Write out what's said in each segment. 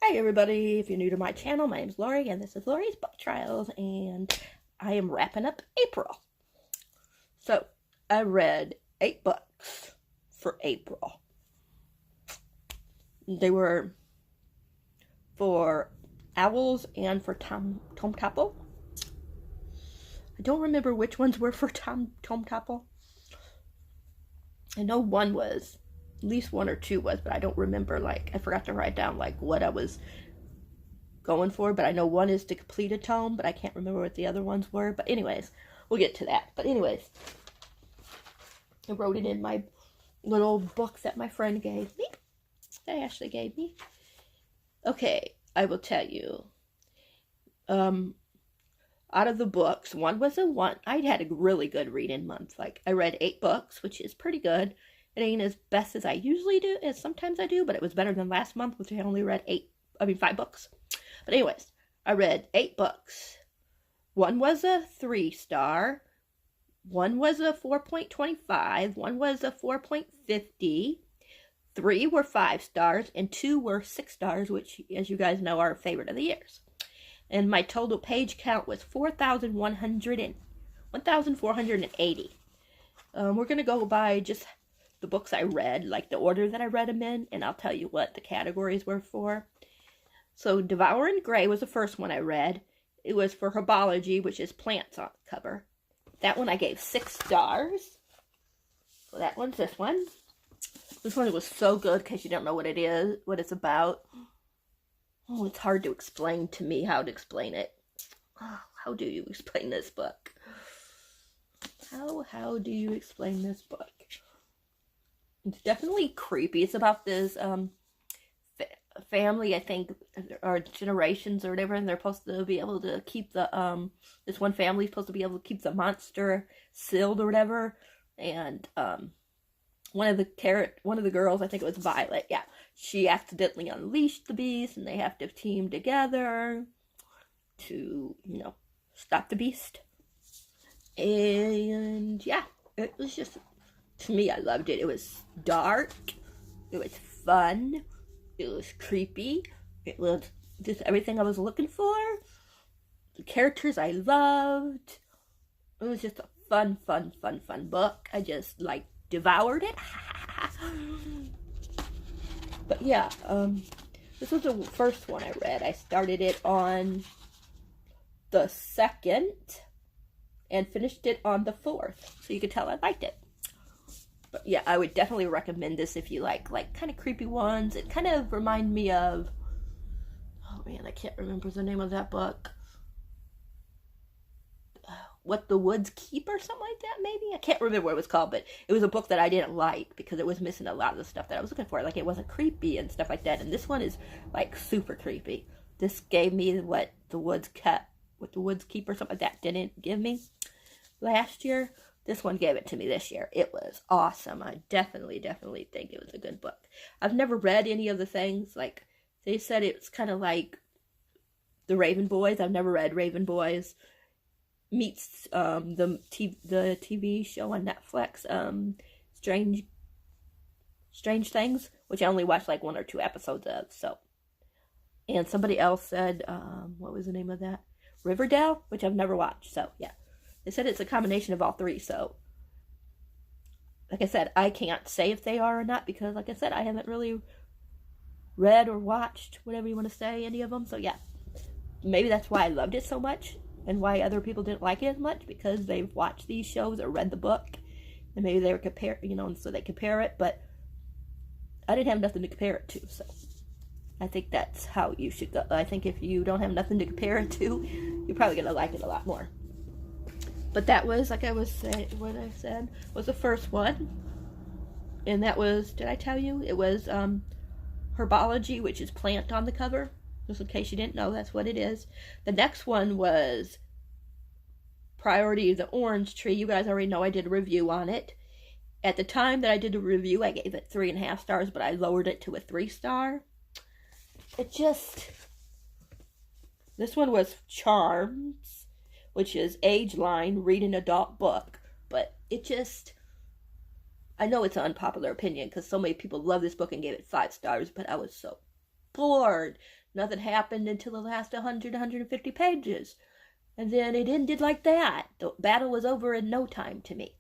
Hi everybody, if you're new to my channel, my name is Lori and this is Lori's Book Trials, and I am wrapping up April. So, I read 8 books for April. They were for Owls and for Tom Topple. I don't remember which ones were for Tom Topple. I know one was, at least 1 or 2 was, but I don't remember, I forgot to write down, what I was going for, but I know one is to complete a tome, but I can't remember what the other ones were, but anyways, we'll get to that. But anyways, I wrote it in my little book that my friend gave me, that Ashley gave me. Okay, I will tell you, out of the books, one was I had a really good reading month. I read 8 books, which is pretty good. It ain't as best as I usually do, as sometimes I do, but it was better than last month, which I only read 5 books. But anyways, I read 8 books. One was a 3-star, one was a 4.25, one was a 4.50, 3 were 5 stars, and 2 were 6 stars, which, as you guys know, are favorite of the years. And my total page count was 1,480. We're going to go by just the books I read, the order that I read them in, and I'll tell you what the categories were for. So, Devouring Gray was the first one I read. It was for herbology, which is plants on the cover. That one I gave 6 stars. So that one's this one. This one was so good because you don't know what it is, what it's about. Oh, it's hard to explain to me how to explain it. Oh, how do you explain this book? How do you explain this book? It's definitely creepy. It's about this family, I think, or generations or whatever, and they're supposed to be able to keep the this one family is supposed to be able to keep the monster sealed or whatever. And one of the girls, I think it was Violet, yeah, she accidentally unleashed the beast, and they have to team together to, stop the beast. And yeah, it was just, to me, I loved it. It was dark, it was fun, it was creepy, it was just everything I was looking for. The characters I loved. It was just a fun book. I just, devoured it. But yeah, this was the first one I read. I started it on the 2nd and finished it on the 4th. So you could tell I liked it. But yeah, I would definitely recommend this if you like kind of creepy ones. It kind of reminded me of, oh man, I can't remember the name of that book. What the Woods Keep or something like that, maybe? I can't remember what it was called, but it was a book that I didn't like because it was missing a lot of the stuff that I was looking for. It wasn't creepy and stuff like that. And this one is, super creepy. This gave me what the Woods Keep or something like that didn't give me last year. This one gave it to me this year. It was awesome. I definitely think it was a good book. I've never read any of the things. They said it's kind of like the Raven Boys. I've never read Raven Boys meets the TV show on Netflix, Strange Things, which I only watched 1 or 2 episodes of. So, and somebody else said, what was the name of that? Riverdale, which I've never watched. So yeah, they said it's a combination of all 3. So, like I said, I can't say if they are or not because, like I said, I haven't really read or watched, whatever you want to say, any of them. So yeah, maybe that's why I loved it so much. And why other people didn't like it as much, because they've watched these shows or read the book, and maybe they were and so they compare it, but I didn't have nothing to compare it to, so I think that's how you should go. I think if you don't have nothing to compare it to, you're probably going to like it a lot more. But that was, like I was saying, what I said, was the first one, and that was, did I tell you? It was Herbology, which is plant on the cover. Just in case you didn't know, that's what it is. The next one was Priority of the Orange Tree. You guys already know I did a review on it. At the time that I did the review, I gave it 3.5 stars, but I lowered it to a 3-star. This one was Charms, which is age line, read an adult book. But I know it's an unpopular opinion because so many people love this book and gave it 5 stars, but I was so bored. nothing happened until the last 100, 150 pages. And then it ended like that. The battle was over in no time to me.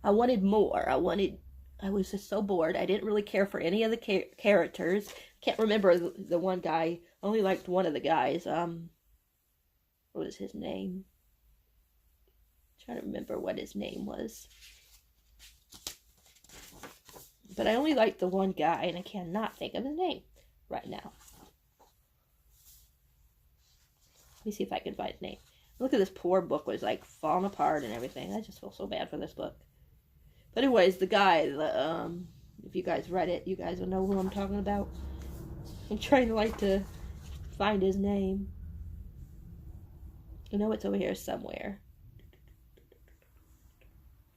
I wanted more. I was just so bored. I didn't really care for any of the characters. Can't remember the one guy. I only liked one of the guys. What was his name? I'm trying to remember what his name was. But I only liked the one guy, and I cannot think of his name right now. Let me see if I can find his name. Look at this poor book was like falling apart and everything. I just feel so bad for this book. But anyways, the guy, if you guys read it, you guys will know who I'm talking about. I'm trying to find his name. I know it's over here somewhere.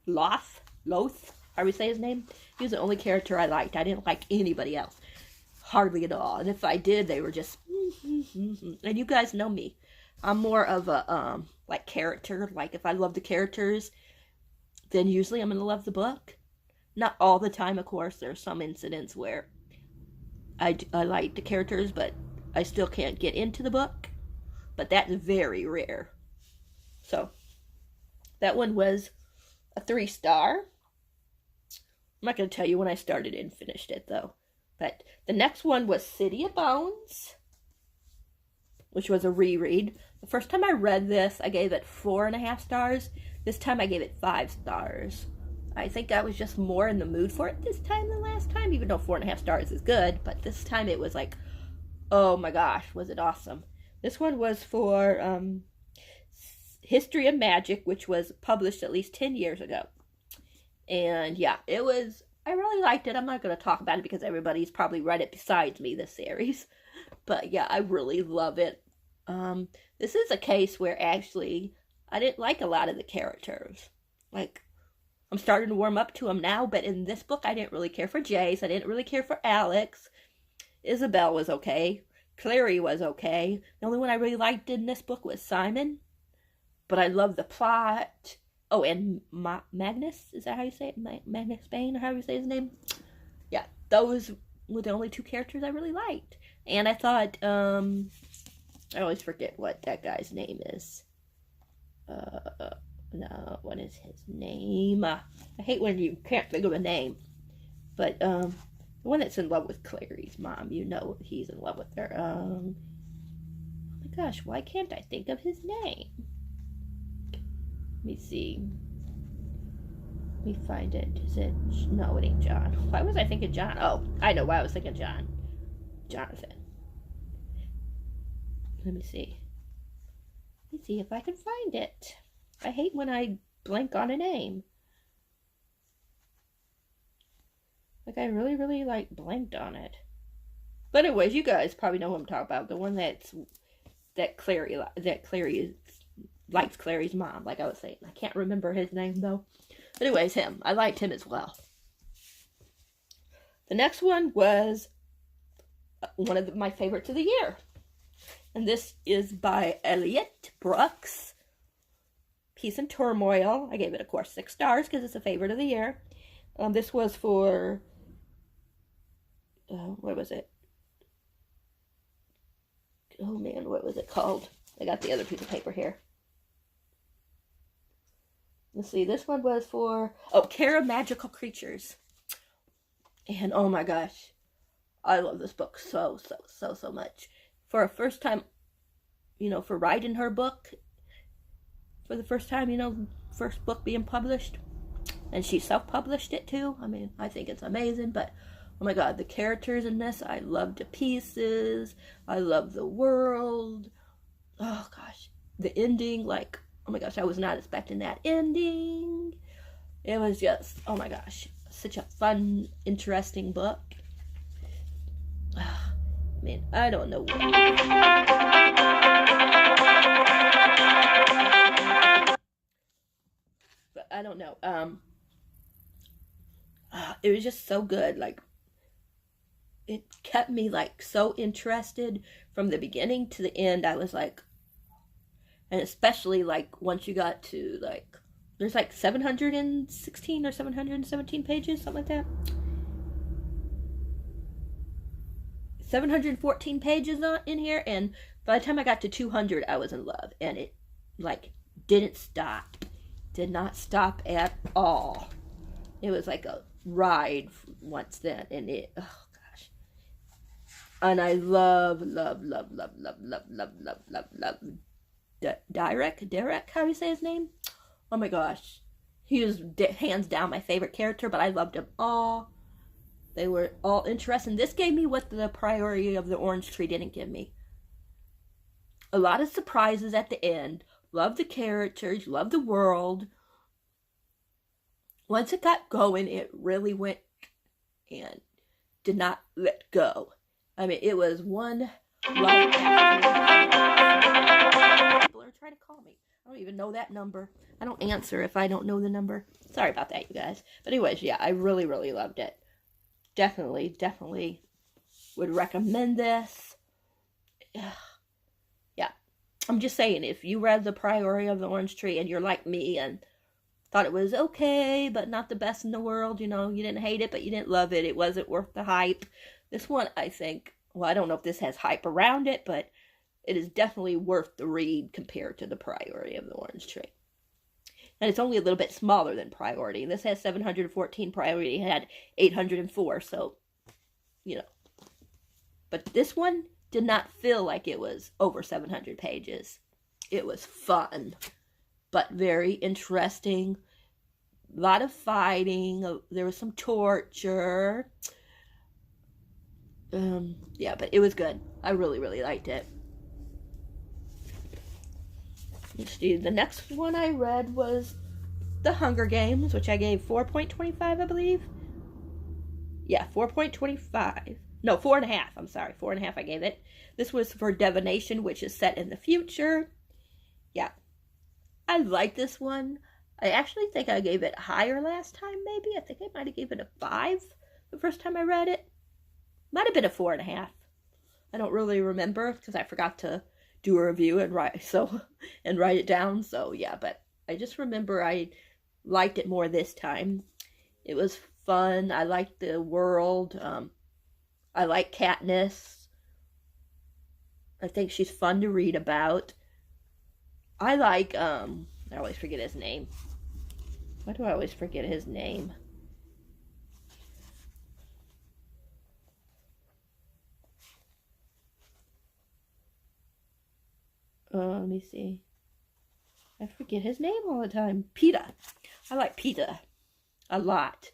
Loth, how do we say his name? He was the only character I liked. I didn't like anybody else. Hardly at all. And if I did, they were just... And you guys know me. I'm more of a, like, character. Like, if I love the characters, then usually I'm going to love the book. Not all the time, of course. There are some incidents where I like the characters, but I still can't get into the book. But that's very rare. So, that one was a 3-star. I'm not going to tell you when I started and finished it, though. But the next one was City of Bones, which was a reread. The first time I read this, I gave it 4.5 stars. This time I gave it 5 stars. I think I was just more in the mood for it this time than last time, even though 4.5 stars is good. But this time it was like, oh my gosh, was it awesome. This one was for History of Magic, which was published at least 10 years ago. And yeah, it was, I really liked it. I'm not going to talk about it because everybody's probably read it besides me, this series. But yeah, I really love it. This is a case where actually I didn't like a lot of the characters. Like, I'm starting to warm up to them now, but in this book I didn't really care for Jace. I didn't really care for Alex. Isabel was okay. Clary was okay. The only one I really liked in this book was Simon. But I love the plot. Oh, and Magnus, is that how you say it? Magnus Bane, or how you say his name? Yeah, those were the only 2 characters I really liked. And I thought, I always forget what that guy's name is. No, what is his name? I hate when you can't think of a name. But, the one that's in love with Clary's mom, you know he's in love with her. Oh my gosh, why can't I think of his name? Let me see. Let me find it. Is it... No, it ain't John. Why was I thinking John? Oh, I know why I was thinking John. Jonathan. Let me see. Let me see if I can find it. I hate when I blank on a name. Like, I really, really, like, blanked on it. But anyways, you guys probably know what I'm talking about. The one that Clary likes Clary's mom, like I was saying. I can't remember his name, though. But anyways, him. I liked him as well. The next one was one of my favorites of the year. And this is by Elliot Brooks. Peace and Turmoil. I gave it, of course, 6 stars because it's a favorite of the year. This was for... what was it? Oh, man, what was it called? I got the other piece of paper here. Let's see, this one was for, Care of Magical Creatures. And oh my gosh, I love this book so much. For a first time, for writing her book, for the first time, first book being published, and she self-published it too. I mean, I think it's amazing, but oh my god, the characters in this, I love to pieces. I love the world. Oh gosh, the ending, like, oh my gosh, I was not expecting that ending. It was just, oh my gosh, such a fun, interesting book. I mean, I don't know. But I don't know. It was just so good. Like, it kept me, like, so interested from the beginning to the end. I was like, and especially, like, once you got to, like, there's, like, 716 or 717 pages, something like that. 714 pages in here, and by the time I got to 200, I was in love, and it like didn't stop, did not stop at all. It was like a ride once then, and it, oh gosh, and I love Derek, how do you say his name? Oh my gosh, he was hands down my favorite character, but I loved them all. They were all interesting. This gave me what the Priority of the Orange Tree didn't give me. A lot of surprises at the end. Love the characters, love the world. Once it got going, it really went and did not let go. I mean, it was one right after. People are trying to call me. I don't even know that number. I don't answer if I don't know the number. Sorry about that, you guys. But anyways, yeah, I really, really loved it. Definitely would recommend this. Yeah. I'm just saying, if you read The Priority of the Orange Tree and you're like me and thought it was okay, but not the best in the world, you know, you didn't hate it, but you didn't love it, it wasn't worth the hype. This one, I think, well, I don't know if this has hype around it, but it is definitely worth the read compared to The Priority of the Orange Tree. And it's only a little bit smaller than Priority. And this has 714. Priority had 804. So, you know. But this one did not feel like it was over 700 pages. It was fun, but very interesting. A lot of fighting. There was some torture. Yeah, but it was good. I really, really liked it. Let's see, the next one I read was The Hunger Games, which I gave 4.25, I believe. Yeah, 4.25. No, 4.5. I'm sorry, 4.5 I gave it. This was for divination, which is set in the future. Yeah, I like this one. I actually think I gave it higher last time, maybe. I think I might have gave it a 5 the first time I read it. Might have been a 4.5. I don't really remember because I forgot to do a review and write it down. So yeah, but I just remember I liked it more this time. It was fun. I liked the world. I like Katniss. I think she's fun to read about. I like I always forget his name. Why do I always forget his name? Let me see. I forget his name all the time. Peeta. I like Peeta a lot.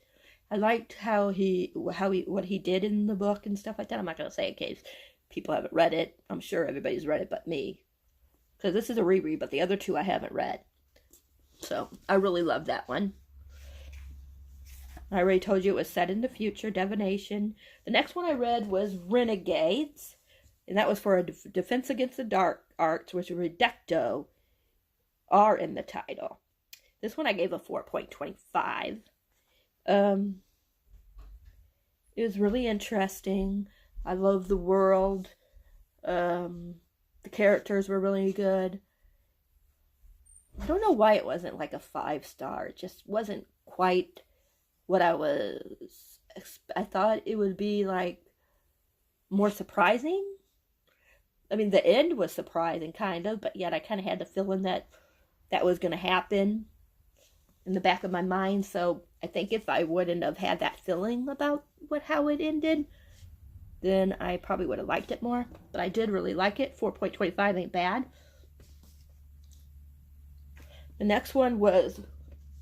I liked what he did in the book and stuff like that. I'm not gonna say in case people haven't read it. I'm sure everybody's read it but me, because this is a reread. But the other two I haven't read. So I really love that one. I already told you it was set in the future, divination. The next one I read was Renegades. And that was for a Defense Against the Dark Arts, which Reducto are in the title. This one I gave a 4.25. It was really interesting. I love the world. The characters were really good. I don't know why it wasn't like a 5-star. It just wasn't quite what I thought it would be, like more surprising. I mean, the end was surprising, kind of, but yet I kind of had the feeling that was going to happen in the back of my mind. So I think if I wouldn't have had that feeling about how it ended, then I probably would have liked it more. But I did really like it. 4.25 ain't bad. The next one was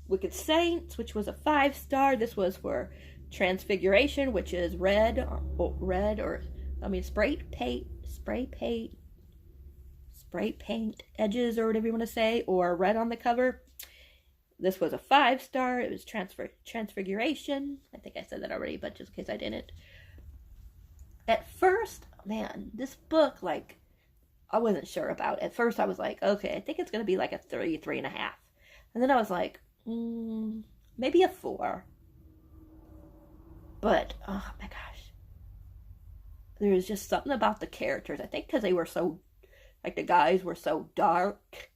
Wicked Saints, which was a 5-star. This was for Transfiguration, which is spray paint edges, or whatever you want to say, or red on the cover. This was a 5-star. It was Transfiguration. I think I said that already, but just in case I didn't. At first, man, this book, like, I wasn't sure about. At first, I was like, okay, I think it's going to be like a 3.5. And then I was like, maybe a 4. But, oh my gosh. There was just something about the characters. I think because they were so, like, the guys were so dark,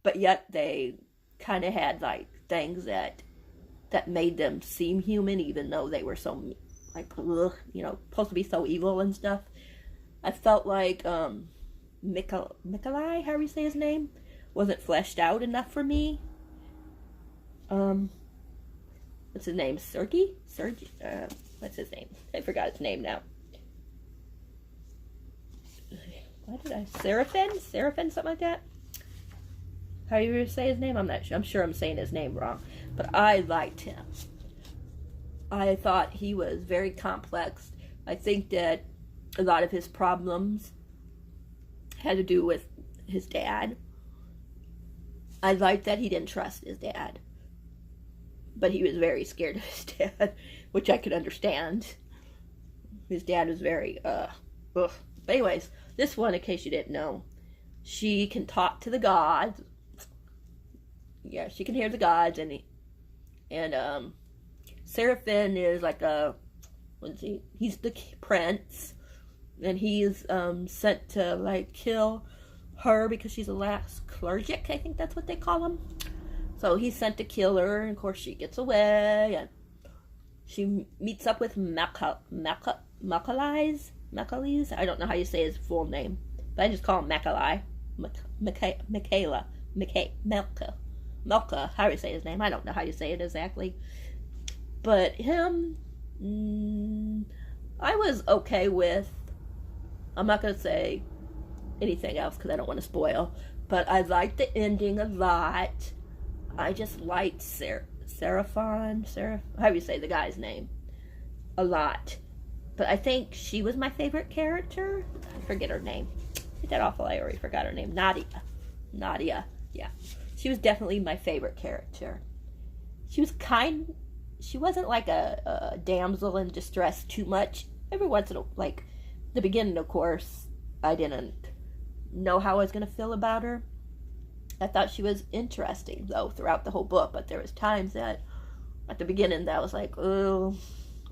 but yet they kind of had, like, things that made them seem human, even though they were so, like, supposed to be so evil and stuff. I felt like Mikolai, however you say his name, wasn't fleshed out enough for me. What's his name? Sergey? What's his name? I forgot his name now. What did I? Seraphin, something like that. How do you say his name? I'm not sure. I'm sure I'm saying his name wrong. But I liked him. I thought he was very complex. I think that a lot of his problems had to do with his dad. I liked that he didn't trust his dad. But he was very scared of his dad, which I could understand. His dad was very, ugh. But anyways, this one, in case you didn't know, she can talk to the gods. Yeah, she can hear the gods, and Seraphin is like he's the prince, and he's sent to like kill her because she's a last clergic, I think that's what they call him. So he's sent to kill her, and of course she gets away, and she meets up with Makalais. I don't know how you say his full name, but I just call him Makalai. Melka, how do you say his name? I don't know how you say it exactly. But him, I was okay with. I'm not going to say anything else because I don't want to spoil. But I liked the ending a lot. I just liked Seraphon, how do you say the guy's name? A lot. But I think she was my favorite character. I forget her name. Ain't that awful? I already forgot her name. Nadia. Yeah. She was definitely my favorite character. She was she wasn't like a damsel in distress too much. Every once in a, like, the beginning, of course, I didn't know how I was going to feel about her. I thought she was interesting, though, throughout the whole book, but there was times that, at the beginning, that I was like, oh,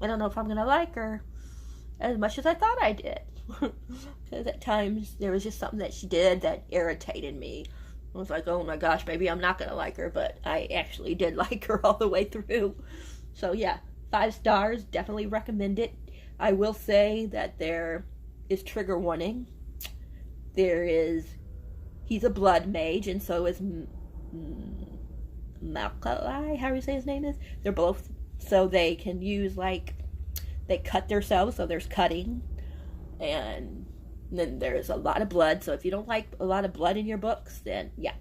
I don't know if I'm going to like her as much as I thought I did. Because at times, there was just something that she did that irritated me. I was like, oh my gosh, maybe I'm not going to like her, but I actually did like her all the way through. So yeah, 5 stars, definitely recommend it. I will say that there is trigger warning. He's a blood mage, and so is Malkalai, how do you say his name is? They're both, so they can use, like, they cut themselves, so there's cutting, and then there's a lot of blood, so if you don't like a lot of blood in your books, then, yeah,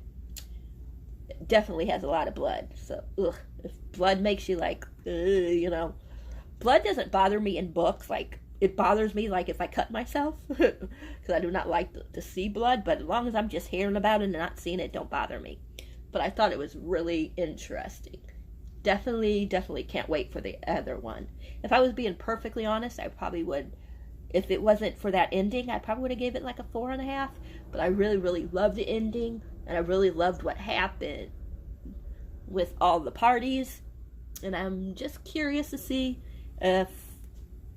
it definitely has a lot of blood, so, if blood makes you, like, blood doesn't bother me in books, like, it bothers me, like, if I cut myself, because I do not like to see blood, but as long as I'm just hearing about it and not seeing it, don't bother me. But I thought it was really interesting. Definitely can't wait for the other one. If I was being perfectly honest, I probably would, if it wasn't for that ending, I probably would have gave it like a 4.5, but I really loved the ending, and I really loved what happened with all the parties, and I'm just curious to see if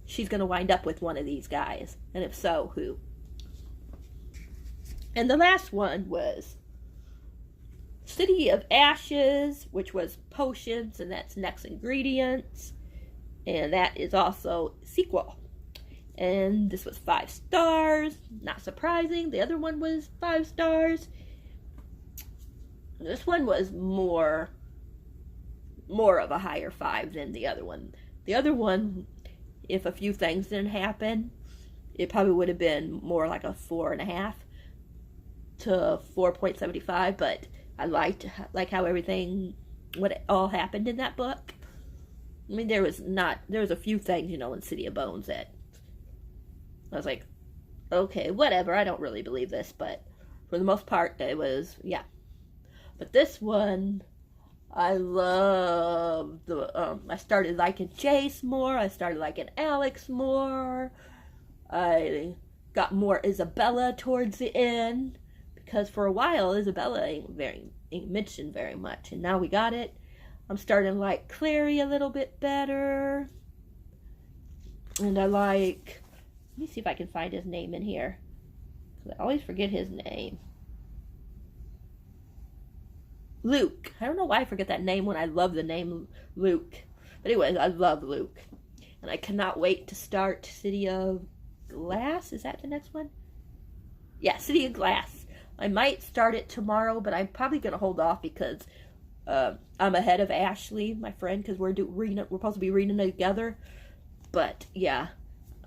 she's going to wind up with one of these guys, and if so, who? And the last one was City of Ashes, which was potions, and that's next ingredients, and that is also sequel. And this was 5 stars, not surprising. The other one was 5 stars. This one was more of a higher 5 than the other one. The other one, if a few things didn't happen, it probably would have been more like a 4.5 to 4.75, but I liked how everything, what all happened in that book. I mean, there was a few things, in City of Bones that I was like, okay, whatever, I don't really believe this, but for the most part, it was, yeah. But this one, I love I started liking Jace more, I started liking Alex more, I got more Isabella towards the end, because for a while, Isabella ain't mentioned very much, and now we got it. I'm starting to like Clary a little bit better, and I like, let me see if I can find his name in here, because I always forget his name. Luke. I don't know why I forget that name when I love the name Luke. But anyways, I love Luke. And I cannot wait to start City of Glass. Is that the next one? Yeah, City of Glass. I might start it tomorrow, but I'm probably going to hold off because I'm ahead of Ashley, my friend, because we're supposed to be reading it together. But yeah,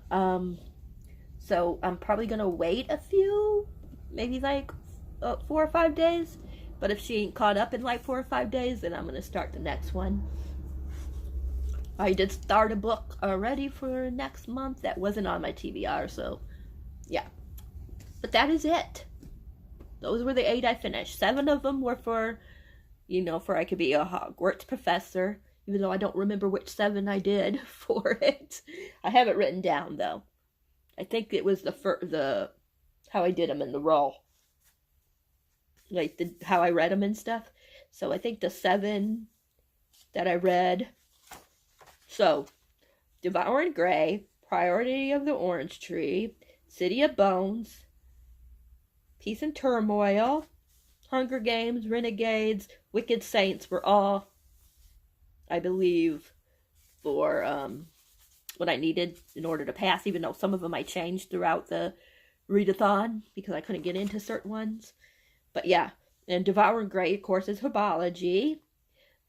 so I'm probably going to wait a few, maybe like 4 or 5 days. But if she ain't caught up in like 4 or 5 days, then I'm going to start the next one. I did start a book already for next month that wasn't on my TBR, so yeah. But that is it. Those were the 8 I finished. 7 of them were for, for I could be a Hogwarts professor, even though I don't remember which 7 I did for it. I have it written down, though. I think it was the how I did them in the roll. Like how I read them and stuff. So I think the 7 that I read. So, Devouring Gray, Priority of the Orange Tree, City of Bones, Peace and Turmoil, Hunger Games, Renegades, Wicked Saints were all, I believe, for what I needed in order to pass, even though some of them I changed throughout the readathon because I couldn't get into certain ones. But yeah, and Devouring Gray, of course, is Herbology.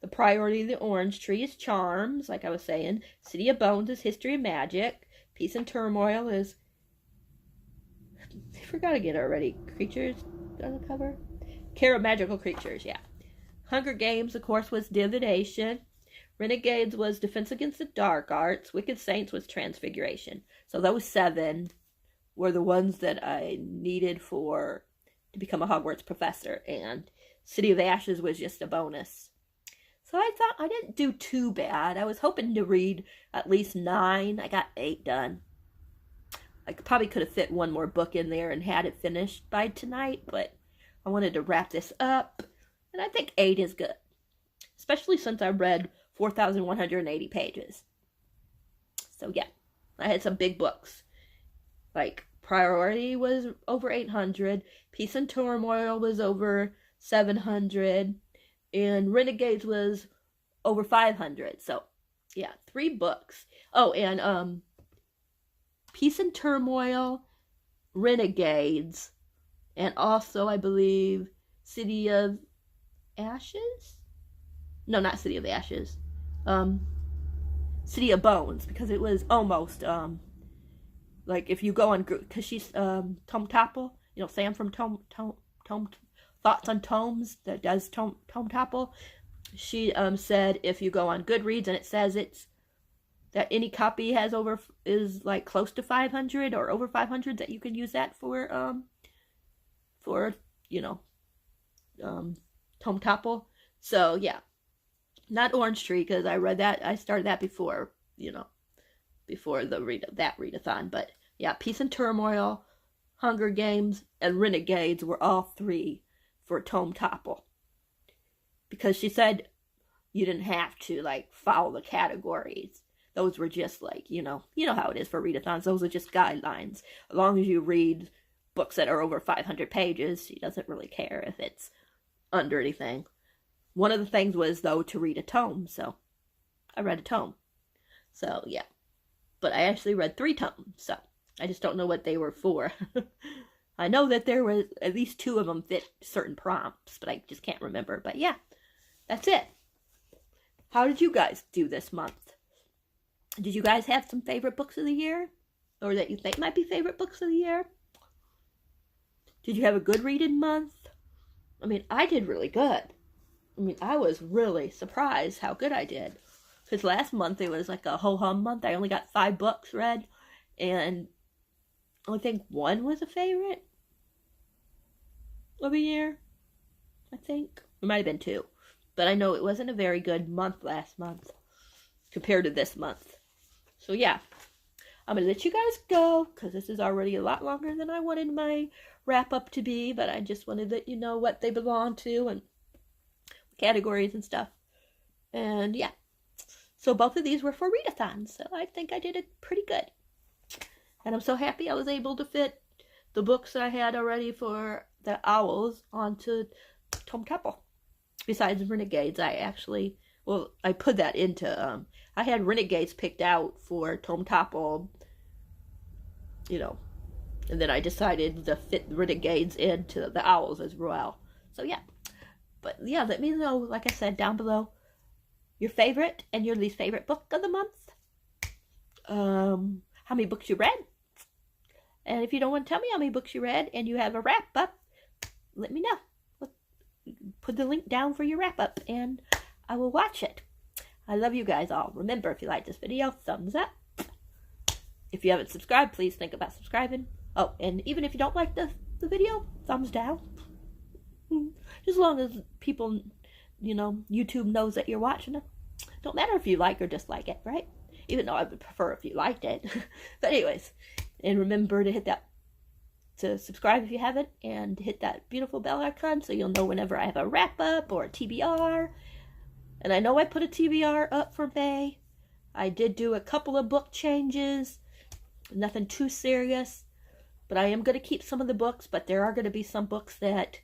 The Priority of the Orange Tree is Charms, like I was saying. City of Bones is History of Magic. Peace and Turmoil is... I forgot again already. Creatures on the cover? Care of Magical Creatures, yeah. Hunger Games, of course, was Divination. Renegades was Defense Against the Dark Arts. Wicked Saints was Transfiguration. So those 7 were the ones that I needed to become a Hogwarts professor. And City of Ashes was just a bonus. So I thought I didn't do too bad. I was hoping to read at least 9. I got 8 done. I probably could have fit one more book in there and had it finished by tonight, but I wanted to wrap this up. And I think 8 is good. Especially since I read 4,180 pages. So yeah, I had some big books. Like Priority was over 800. Peace and Turmoil was over 700. And Renegades was over 500. So, yeah, 3 books. Oh, and Peace and Turmoil, Renegades, and also, I believe, City of Ashes? No, not City of Ashes. City of Bones, because it was almost, like, if you go on, because she's, Tom Topple, Sam from Tom Thoughts on Tomes that does Tome Topple. She said if you go on Goodreads and it says it's that any copy is like close to 500 or over 500, that you can use that for Tome Topple. So yeah, not Orange Tree because I read that. I started that before before that readathon. But yeah, Peace and Turmoil, Hunger Games, and Renegades were all 3 for Tome Topple. Because she said you didn't have to, like, follow the categories. Those were just, like, you know how it is for readathons. Those are just guidelines. As long as you read books that are over 500 pages, she doesn't really care if it's under anything. One of the things was, though, to read a tome. So, I read a tome. So, yeah. But I actually read 3 tomes. So, I just don't know what they were for. I know that there was at least 2 of them fit certain prompts, but I just can't remember. But yeah, that's it. How did you guys do this month? Did you guys have some favorite books of the year? Or that you think might be favorite books of the year? Did you have a good reading month? I mean, I did really good. I mean, I was really surprised how good I did. Because last month it was like a ho-hum month. I only got 5 books read. And I think 1 was a favorite of the year. I think. It might have been 2. But I know it wasn't a very good month last month compared to this month. So yeah, I'm going to let you guys go because this is already a lot longer than I wanted my wrap-up to be. But I just wanted to let you know what they belong to and categories and stuff. And yeah. So both of these were for readathons. So I think I did it pretty good. And I'm so happy I was able to fit the books that I had already for the Owls onto Tome Topple. Besides Renegades, I put that into, I had Renegades picked out for Tome Topple you know, and then I decided to fit the Renegades into the Owls as well. So yeah, but yeah, let me know, like I said, down below, your favorite and your least favorite book of the month. How many books you read. And if you don't want to tell me how many books you read and you have a wrap up, let me know. Put the link down for your wrap up and I will watch it. I love you guys all. Remember, if you like this video, thumbs up. If you haven't subscribed, please think about subscribing. Oh, and even if you don't like the video, thumbs down. Just as long as people, you know, YouTube knows that you're watching it. Don't matter if you like or dislike it, right? Even though I would prefer if you liked it. But anyways, and remember to hit that, to subscribe if you haven't, and hit that beautiful bell icon so you'll know whenever I have a wrap up or a TBR. And I know I put a TBR up for May. I did do a couple of book changes. Nothing too serious. But I am going to keep some of the books, but there are going to be some books that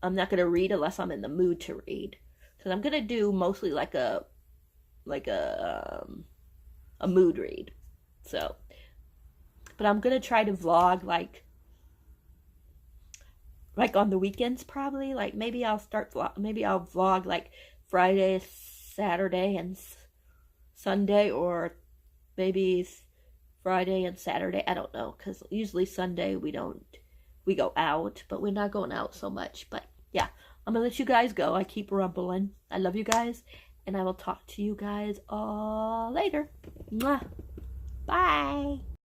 I'm not going to read unless I'm in the mood to read. Because I'm going to do mostly like a mood read. So, but I'm going to try to vlog like on the weekends probably. Like maybe I'll vlog like Friday, Saturday, and Sunday, or maybe Friday and Saturday. I don't know, because usually Sunday we go out, but we're not going out so much. But yeah, I'm gonna let you guys go. I keep rumbling. I love you guys, and I will talk to you guys all later. Mwah. Bye.